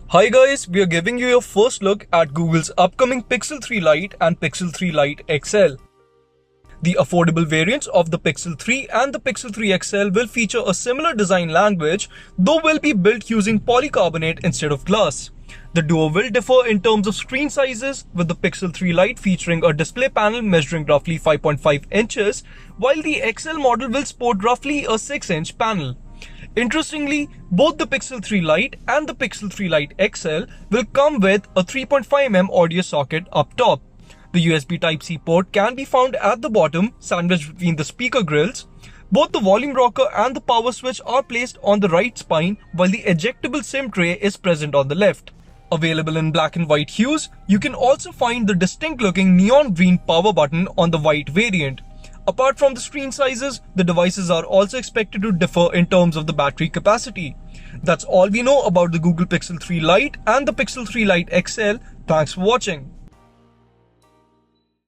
Hi guys, we are giving you your first look at Google's upcoming Pixel 3 Lite and Pixel 3 Lite XL. The affordable variants of the Pixel 3 and the Pixel 3 XL will feature a similar design language, though will be built using polycarbonate instead of glass. The duo will differ in terms of screen sizes, with the Pixel 3 Lite featuring a display panel measuring roughly 5.5 inches, while the XL model will sport roughly a 6-inch panel. Interestingly, both the Pixel 3 Lite and the Pixel 3 Lite XL will come with a 3.5mm audio socket up top. The USB Type-C port can be found at the bottom, sandwiched between the speaker grills. Both the volume rocker and the power switch are placed on the right spine, while the ejectable SIM tray is present on the left. Available in black and white hues, you can also find the distinct-looking neon green power button on the white variant. Apart from the screen sizes, the devices are also expected to differ in terms of the battery capacity. That's all we know about the Google Pixel 3 Lite and the Pixel 3 Lite XL. Thanks for watching.